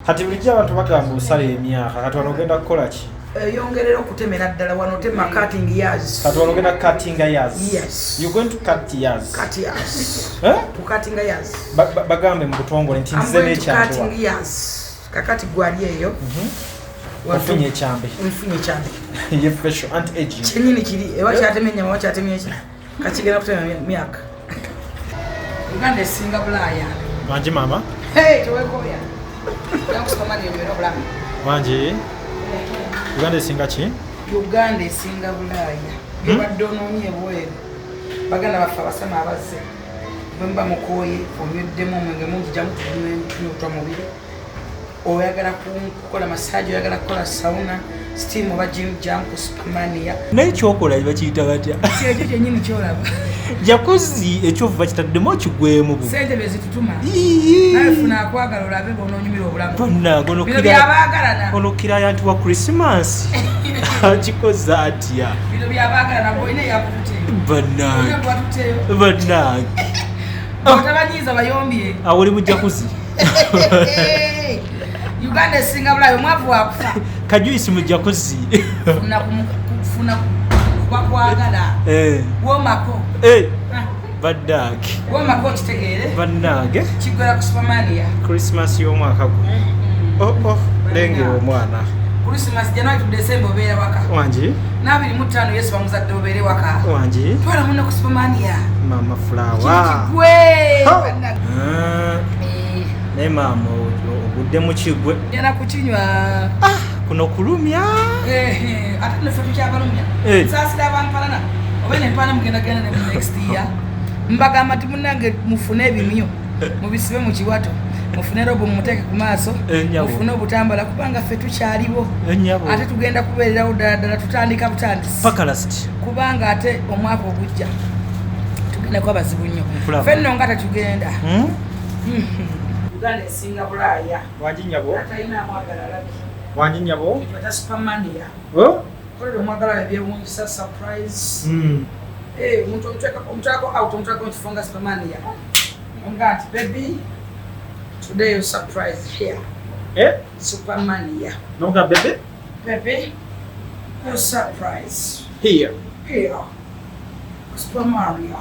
Kati bulijja abantu bagamba osala emyaka kati wano ogenda kukola ki? Yongerera okutemera ddala wano tema cutting years. Kati wano ogenda cutting years. Yes. You're going to cut years. Cut years. To cutting years. Bagambe mu butongole nti nze n'ekyambe. Cutting years. Kakati gwali eyo. Wafunye ekyambe. Mfunye ekyambe. Ye facial anti-aging. Kinyini kiri ewa kyatemenya mawa kyatemenya ki. Kachigera kutemenya myaka. Uganda esinga Bulaya. Wanji mama. Hey, tuwekoya. Yakusomani ebyo bulamu. Wanji. Uganda esinga ki? Uganda esinga Bulaya. Yobadde onoonye bweru. Baganda bafa basama abazze. Bwemba mukoye omyeddemu omwenge mungi jamu tunyutwa mubiri. Oyagala kukola massage, oyagala kukola sauna, steam oba gym jam ku Mania. N'ekyokola bakiyita batya? Ekyo kyennyini kyolaba. Jakozi ekyovu bakitaddemu okigwemu bu. Sente bezitutuma. Nawe funa akwagala olabe bw'onoonyumira obulamu. Bonna gono bino byabaagalana. Ono kirayant wa Christmas. Akyekoze atya. Bino byabaagalana bw'olina eyakututeyo. Bannange. Bannange. Otabanyiiza bayombye. Awoli mu Jakozi. Uganda esinga Bulaya omwavu wakufa. Kajuisi mu Jakozi. Funa kubakwagala. Womako. Bannange. Womako kitegeere. Bannange. Kigwera ku Mania. Christmas y'omwaka gwo. Lengera omwana. Christmas January to December obeera waka. Wanji. Na 25 Yesu bamuzadde obeere waka. Wanji. Twala muno ku Mania. Mama flower. Kigwe. Ne mama ogudde mu kigwe. Njana kukinywa. Kuno kulumya. Ate ne fetu kyabalumya. Saasira abankalana. Obe ne mpana mugenda genda ne next year. Mbagamba ti munnange mufune ebimyo. Mubisibe mu kiwato. Mufune robo mumuteeke ku maaso. Mufune obutambala kubanga ffe tukyalibo. Ate tugenda kubeererawo ddala tutandika butandisi. Paka last. Kubanga ate omwaka ogujja tugenda kuba bazibu nnyo. Ffe nno nga tetugenda. Uganda esinga Bulaya. Wanji nyabo. Atalina mwagala alabi. Wanji nyabo. Bata Supermania. Kole mwagala ebyewunyisa surprise. Omuntu omutwako out omutwako nkifunga Supermania. Omugati baby. Today you surprise here. Supermania. Nonga baby. Baby. You surprise. Here. Supermania.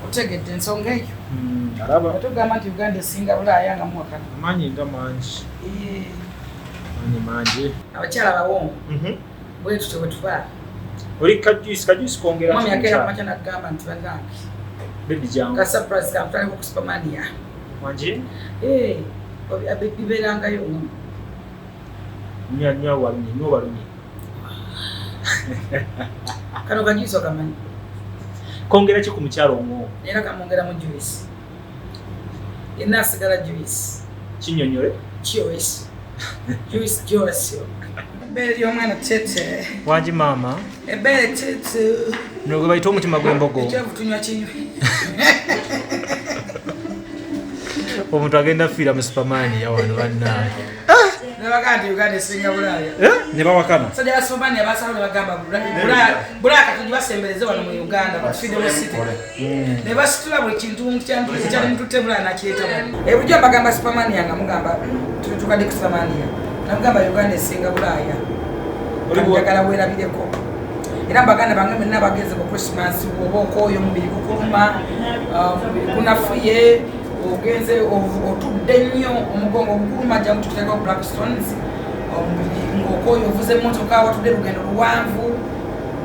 Otegedde ensonga eyo. Araba. Tugamba nti Uganda esinga Bulaya nga mwaka. Manyi nga manji. Manji. Abakyala bawongo. Bwe tutwe tuba. Oli kajuisi kongera. Mami akera kwa chana gamba nti banange. Baby jangu. Ka surprise ka mtali ku Supermania. Wanji? Obi abibelanga yo. Nya walunyi. Kano kajuisi okamanya. Kongera ki ku mukyalo omwo? Era kamongera mu juice. Ina sigala juice. Kinyonyole? Juice. Ebere y'omwana tete. Wanji mama? Ebere tete. Nogo bayita omutima gw'embogo. Ekyavu tunywa kinywa. Omuntu agenda fiira mu Supermania wano bannange. Nebagamba Uganda esinga Bulaya. Ne bawakana? Sajja Supermania basawo bagamba Bulaya kati basembereze wano mu Uganda ku Freedom City. Ne basitula buli kintu kyali mutute Bulaya nakireeta wano. Ebujja bagamba Supermania nga mugamba tukadde ku Supermania. Nagamba Uganda esinga Bulaya. Njagala weerabireko. Era Baganda bange mwenna bageze ku Christmas oba okooyo omubiri gukuluma, kunafuye, ogenze otudde nnyo omugongo ogukuluma jamu tuteekako black stones, omubiri ng'okooyo ovuze emmotoka watudde lugendo luwanvu,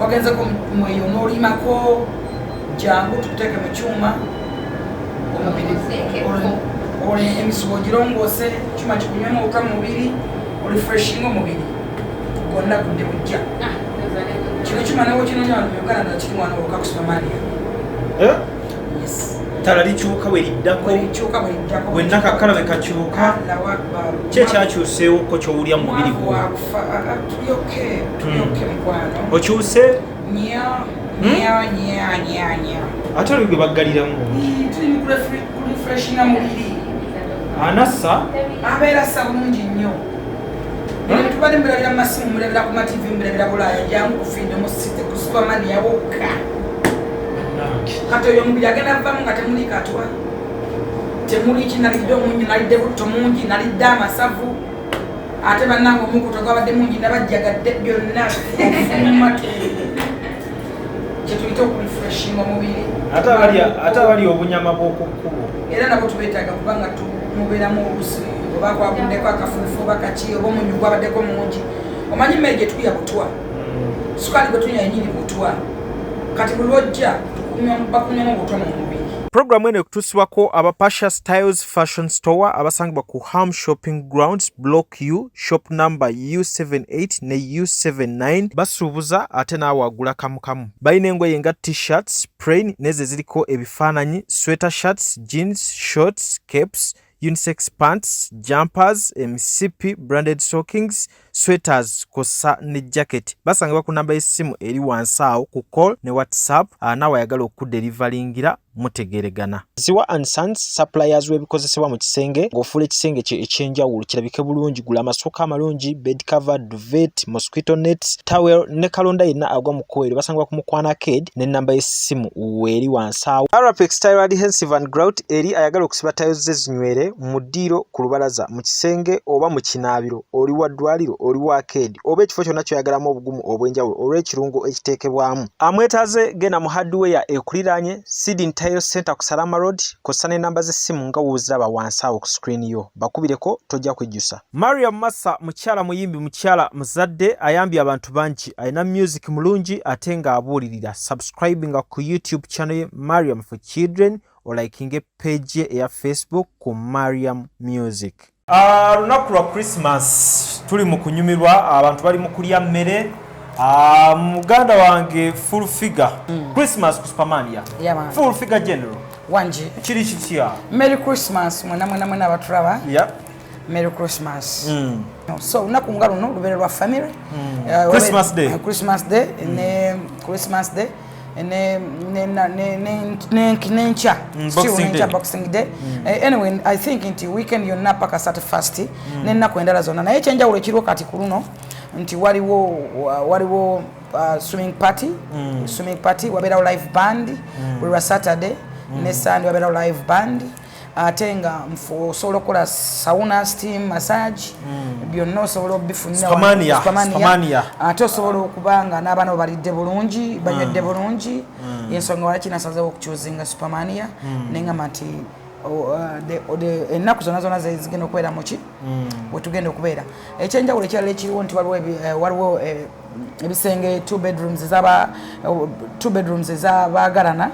wagenzeko mweyo n'olimako, jangu tukuteeke mu kyuma, omubiri emisubo girongoose, kyuma kikunywemu obutwa mu mubiri, refreshing omubiri gwonna gudde bujja. Kino kyuma nawo kinonya wano mu Uganda kiri wano wokka ku Supermania. Yes. Tala likyuka we liddako. Bwenna kakala we kakyuka. Ki ekyakyuseewo ko ky'owulya mu mubiri gwo? Tulyoke mukwano. Okyuse? Nya. Ate olwo gwe baggaliramu? Tuli mu kurefreshinga mubiri. Anassa? Abeera assa bulungi nnyo. Tubadde mulabira mu masimu, mulabira ku mativi, mulabira Bulaya, jangu ku Freedom City ku Supermania wokka. Kati oyo omubiri agenda kuvamu nga temuli katwa. temuli kinalidde omungi nalidde butto mungi nalidde amasavu ate bannange omukuto gwabadde mungi nabajjagadde byonna mumatu kyetuyita okurefreshinga omubiri ate abali obunyama bw'okukkubo era nabo tubeetaaga kubanga tumubeeramu olusi oba kwabuddeko akafuufu oba kaki oba omunyu gwabaddeko mungi omanyi mmere gye tulya butwa sukaali gwe tunywa yenyini butwa kati buli lwojja bakunywamu butwa mu mubiri. Programu eno ekutuusibwako aba Pasha Styles Fashion Store abasangibwa ku Ham Shopping Grounds Block U shop number U78 ne U79 basuubuza ate naawe agula kamu. Balina engoye nga t-shirts, plain nezo ziriko ebifaananyi, sweater shirts, jeans, shorts, capes, unisex pants, jumpers, MCP, branded stockings, sweaters, kosa ne jacket. Basangibwa ku namba y'essimu eri wansi awo ku call ne WhatsApp naawe ayagala okuderivalingira mutegeregana. Ziwa and Sons suppliers w'ebikozesebwa mu kisenge ng'ofuula ekisenge kye ekyenjawulo kirabike bulungi. Gula amasooka amalungi, bed cover, duvet, mosquito nets, towel ne kalonda yenna agwa mu kkoero. Basangibwa ku Mukwano Arcade ne namba y'essimu weeri wansi awo. Arapex Tile Adhesive and Grout eri ayagala okusiba tayo ze zinywere mu ddiiro ku lubalaza mu kisenge oba mu kinaabiro oli wa ddwaliro oli wa arcade oba ekifo kyonna kyoyagalamu obugumu obw'enjawulo olw'ekirungo ekiteekebwamu. Amwetaaze genda mu hardware ekuliraanye Sidin Tile Center ku Salama Road kosa n'ennamba z'essimu nga wooziraba wansi awo ku screen yo bakubireko tojja kwejjusa. Mariam Massa mukyala muyimbi mukyala muzadde ayambye abantu bangi alina music mulungi ate ng'abuulirira. Subscribinga ku YouTube channel ye Mariam for Children olikinge page ye eya Facebook ku Mariam Music. Lunaku lwa Christmas tuli mu kunyumirwa abantu bali mu kulya mmere. Muganda wange full figure Christmas ku Mania. Yeah, full figure general wanji kiri kitya. Merry Christmas mwena abatulaba. Yeah. Merry Christmas. So lunaku nga luno lubeera lwa family. Christmas Day. Christmas Day ne Christmas Day nencha Boxing Day. Anyway, I think nti weekend yonna paka Saturday fast nennaku endala zonna naye ekyenjawulo ekiriwo kati ku luno nti waliwo swimming party wabeerawo live band buli lwa Saturday ne Sunday wabeerawo live band ate nga osobola okukola sauna, steam, massage byonna osobola obifunira Spamania ate osobola okubanga n'abaana balidde bulungi banywedde bulungi y'ensonga wala kinasazeewo okukyuzinga Spamania neŋŋamba nti ennaku zonna zigenda okubeera muki wetugenda okubeera. Ekyenjawulo ekirala ekiriwo nti waliwo ebisenge 2 bedrooms ez'abaagalana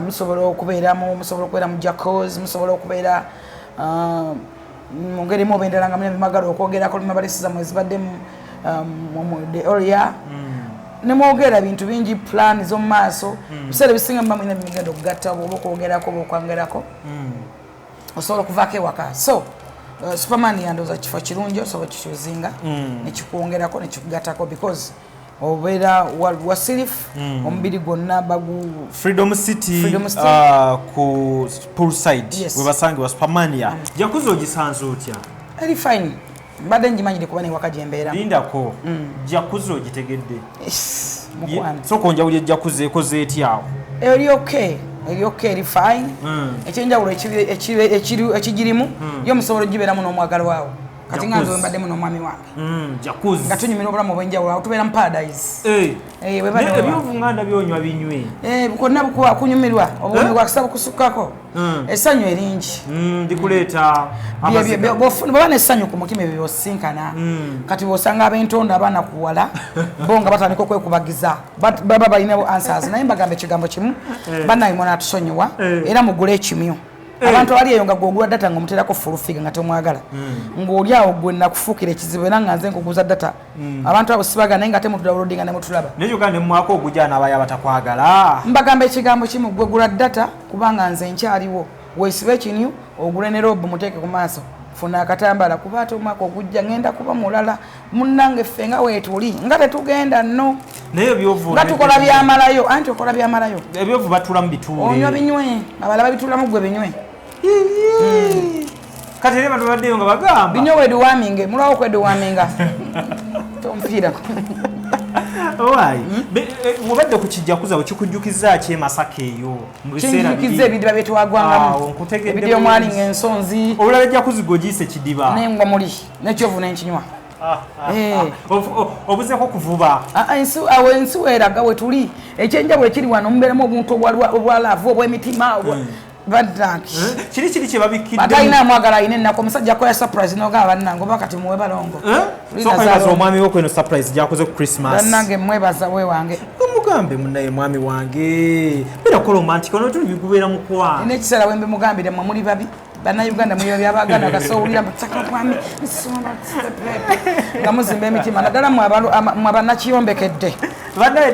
musobola okubeeramu Akyekoze musobola okubeera mu ngeri emu oba endala nga mulina bimagala okwogerako lumabalisiza mwezibadde mu the area ne mwogera bintu bingi plan z'omu maaso biseera bisinga muba mulina bimigenda okugatta oba okwogerako oba okwangerako osobola okuvaako ewaka. So Supermania ndowooza kifo kirungi osobola kikyuzinga nekikuwongerako nekikugattako because obeera wasirifu omubiri gwonna Freedom City ku poolside webasangibwa Supermania. Jakuzo ogisanze otya? Eri fine mbadde njimanyire kuba newaka gye mbeera. Lindako jakuzo ogitegedde mukwano so konjawulira ejjakuzo ekoze etyawo? Eri okay eri fine. Ekyenjawulo ekigirimu yo musobola ogibeeramu n'omwagalo waawo kati nga nze mbaddemu n'omwami wange Jacuzzi nga tunyumira obulamu obw'enjawulo awo tubeera mu paradise. Ebyobunganda byonywa binywe bukonna bukuba kunyumirwa obuwumi bwakisaba kusukkako essanyu eringi ndikuleeta bw'oba n'essanyu ku mutima ebyo byosinkana kati bw'osanga ab'entondo abaana kuwala bo nga batandika okwekubagiza baba balinawo answers naye mbagamba ekigambo kimu bannaye mwona atusonyiwa era mugule ekimyu. Abantu ali eyo nga gwogula data ng'omuteerako full figure nga temwagala ng'oli awo gwe nakufuukira ekizibu era nga nze nkuguza data abantu abo sibaga naye nga temutudawulodinga ne mutulaba naye uganda mwako ogujana abaye abatakwagala. Mbagamba ekigambo kimu gwe gula data kubanga nze nkyaliwo weesibe ekinyu ogule ne robe muteeke ku maaso funa akatambala kuba ate omwaka ogujja ngenda kuba mulala munnange ffe nga weetuli nga tetugenda nno naye ebyovu nga tukola byamalayo anti okola byamalayo ebyovu batula mu bituule onywa binywe abala babitulamu gwe binywe kati ne bantu baddeyo nga bagamba binywe weduwaminge mulawo kweduwaminga tomfiira Owai. Mubadde ku kijjakuza okikujjukiza ki Masaka eyo mu biseera bibiri. Kinjukiza ebidiba bye twagwangamu. Nkutegedde. Ebidiba mwali ng'ensonzi. Olulala ejjakuzi gogiyise kidiba. N'engwa muli n'ekyovu n'enkinywa. Obuzeko kuvuba. Ensi weeraga we tuli ekyenjawulo ekiri wano mubeeramu obuntu obwalaavu obw'emitima baddanki kiri kye babikidde batalina amwagala alina ennaku omusajja akola surprise n'ogamba bannange oba kati muwe balongo sokaza omwami wo kweno surprise gyakoze ku Christmas bannange mwebaza we wange mugambe munnaye mwami wange birakola romantic ono tuli bigubeera mukwana n'ekiseera wembe mugambire mwe muli babi bannayuganda muli babi abaganda gasoowulira mutaka mwami nga muzimba emitima naddala mwe bannakiyombekedde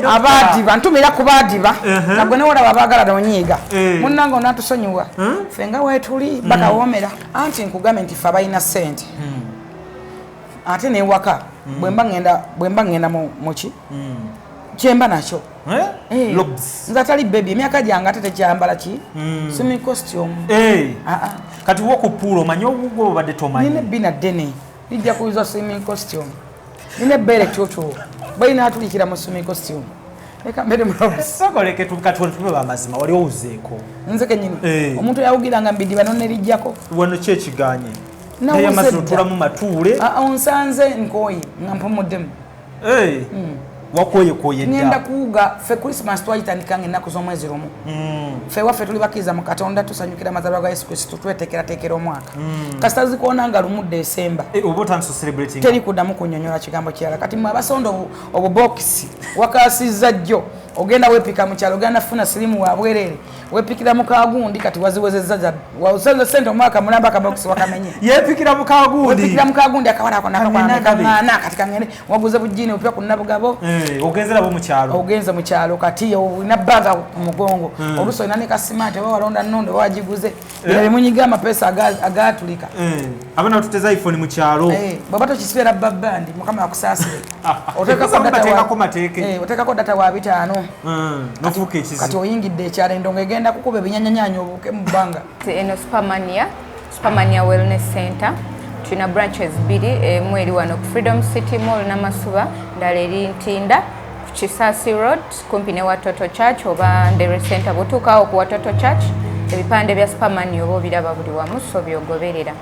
abadiba ntumira ku badiba nagwe newolaba abaagala nonyiiga munnange onatusonyiwa ffe nga weetuli bakawoomera anti nkugambe nti ffe abalina ssente ate newaka bwe mba ngenda muki kyemba nakyo nze atali bebi emyaka gyange ate tekyambala ki swimming costume kati wokupuula omanyi obugwo obadde tomanyi nina ebbina ddene lijja kuyiza swimming costume nina ebbeere kyokyo balina atulikira mu swimming costume leka mbere musokoleke tukatube bamazima wali owuzeeko nze kenyini omuntu yawugiranga mbidiba nonelijjako wano kyekiganye naye amazima otulamu matuule onsanze nkooyi nga mpumuddemu wakoyekoye ngenda kuwuga ffe Christmas twagitandikanga ennaku z'omwezi lumu ffe waffe tuli bakkiriza mu Katonda tusanyukira amazaalibwa ga Yesu Kristo tweteekerateekera omwaka kasita zikoonanga lumu Desemba teri kuddamu kunnyonnyola kigambo kirala kati mwe abasonda obubokisi wakaasizza jjo ogenda weepika mu kyalo ogenda funa sirimu wa bwerere weepikira mu kagundi kati waziwezezza wazenze sente omwaka mulamba akabokisi wakamenye yeepikira mu kagundi weepikira mu kagundi akawala ako nakakwana kati kangende waguze bujjini opya ku nnabugabo ogenzerabo mu kyalo ogenze mu kyalo kati olina bbaga ku mugongo oluusi olina ne kasimaati oba walonda nnondo oba wagiguze bino bimunyiga amapeesa agatulika abana batuteza iphone mu kyalo bw'oba tokisibera babbandi mukama akusaasire oteekako data wa 5 nofuuka ekizibu kati oyingidde ekyalo endongo egenda kukuba ebinyanyanyanya obuke mu bbanga eno Supermania Wellness Center tulina branches 2 emu eri wano ku Freedom City Mall Namasuba ndala eri Ntinda ku Kisasi Road kumpi ne Watoto Church oba Ndere Center bw'otuukaawo ku Watoto Church ebipande bya Supermania oba obiraba buli wamu so byogoberera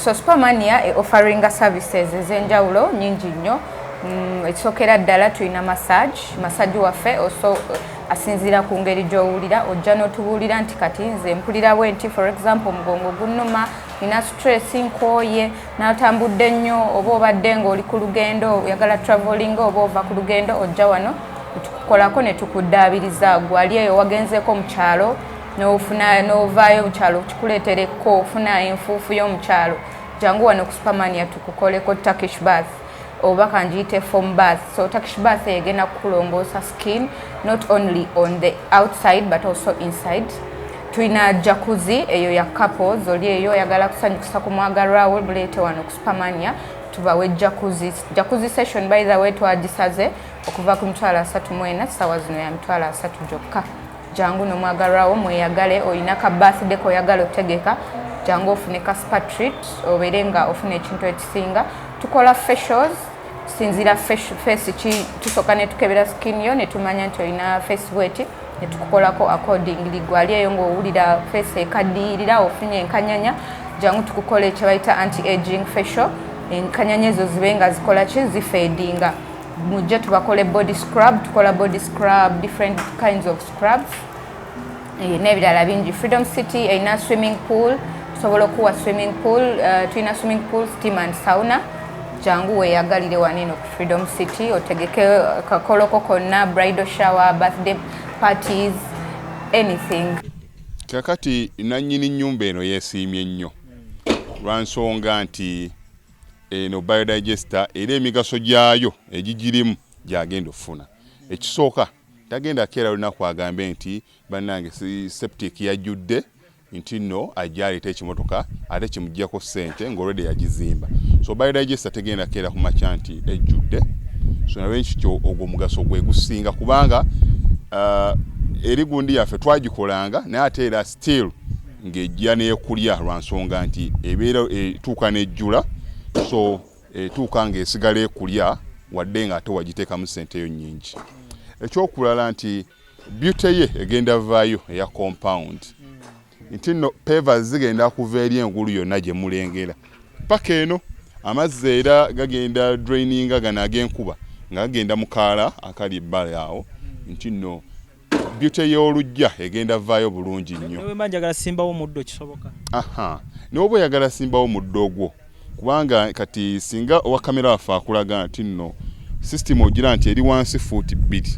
so Supermania offeringa services ez'enjawulo nyingi nnyo ekisookera ddala tulina massage waffe also asinziira ku ngeri gy'owulira ojja n'otubuulira nti kati nze mpulira bwe nti for example omugongo gunnuma nina stress nkooye n'atambudde nnyo oba obadde ng'oli ku lugendo oyagala traveling oba ova ku lugendo ojja wano tukukolako ne tukuddaabiriza gwali eyo wagenzeeko mu kyalo n'ovaayo mu kyalo kikuleetereko ofuna enfuufu y'omu kyalo jangu wano ku Supermania tukukoleko Turkish bath oba kanjiyite foam bath so Turkish bath egenda kukulongoosa skin not only on the outside but also inside tulina jacuzzi eyo ya couples oli eyo oyagala kusanyukusa ku mwagalwawo buleete wano ku Supermania tubawe jacuzzi session by the way twagisaze okuva ku 34 ssaawa zino ya 3 gyokka jangu n'omwagalwawo mweyagale olina ka birthday koyagala otegeka jangu ofune ka spa treat obeere nga ofuna ekintu ekisinga tukola facials sinzira face ki tusooka ne tukebera skin yo ne tumanya nti olina face wet ne tukukolako accordingly gwali eyo ng'owulira face ekaddiirira ofunye enkanyanya jangu tukukola ekye bayita anti-aging facial enkanyanya ezo zibe nga zikola ki zifeedinga mujje tubakole body scrub tukola body scrub different kinds of scrubs n'ebirala bingi Freedom City erina swimming pool tusobola okuwa swimming pool tulina swimming pool steam and sauna jangu weeyagalire waneno ku Freedom City otegeke kakoloko konna bridal shower birthday parties anything kakati nannyini nnyumba eno yeesiimye nnyo lwansonga nti eno biodigester era emigaso gyayo egigirimu gyagenda ofuna ekisooka tagenda keera lunaku agambe nti bannange septic yajjudde nti nno ajja aleeta ekimotoka ate kimuggyako ssente ng'olwedde yagizimba so biodigester tegenda keera ku makya nti ejjudde so nalwekityo ogwo omugaso gwe gusinga kubanga eri gundi yaffe twagikolanga naye ate era still ng'ejja n'ekulya lwansonga nti ebeera etuuka n'ejjula so etuuka ng'esigala ekulya wadde nga ate wagiteekamu ssente yo nnyingi. Ekyokulala nti beauty ye egenda vaayo eya compound nti nno pavers zigenda kuva eri engulu yonna gye mulengera paka eno amazzi era gagenda draininga gano ag'enkuba nga gagenda mu kaala akali ebbala awo nti nno beauty y'olujja egenda vaayo bulungi nnyo. Newe manjagala simbawo muddo kisoboka. N'oba oyagala simbawo muddo ogwo kubanga kati singa owa kamera waffe akulaga nti nno system ogira nti eri wansi fuuti bbiri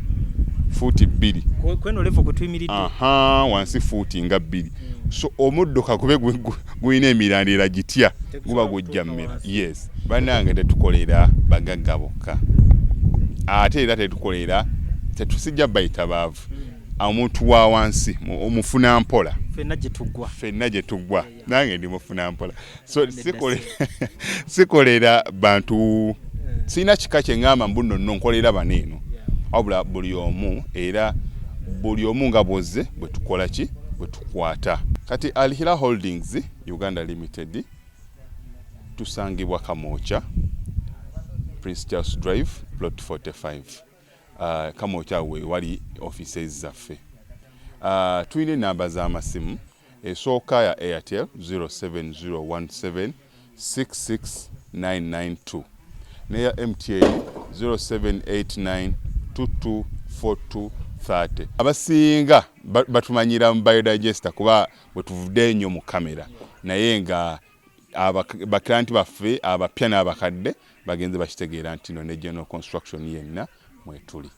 kweno level kwe tuyimiridde wansi fuuti nga bbiri so omuddo kakube gulina emirandira gitya guba gujja mmera. Yes, bannange tetukolera bagagga bokka ate era tetusijja bayita baavu omuntu wa wansi omufuna mpola ffenna gye tuggwa nange ndi mufuna mpola so sikolera bantu sina kika kye ngamba mbu nno nkolera baneeno wabula buli omu nga bwozze bwe tukola ki bwe tukwata. Kati Alihira Holdings Uganda Limited tusangibwa Kamoocha Prince Charles Drive plot 45 Kamoocha we wali offices zaffe. Tulina namba z'amasimu esooka ya Airtel 07017 66992 neya MTN 0789 224230. Abasinga batumanyira mu biodigester kuba bwe tuvudde nnyo mu kamera naye nga baklanti baffe abapya n'abakadde bagenze bakitegeera nti no ne general construction yenna mwetuli.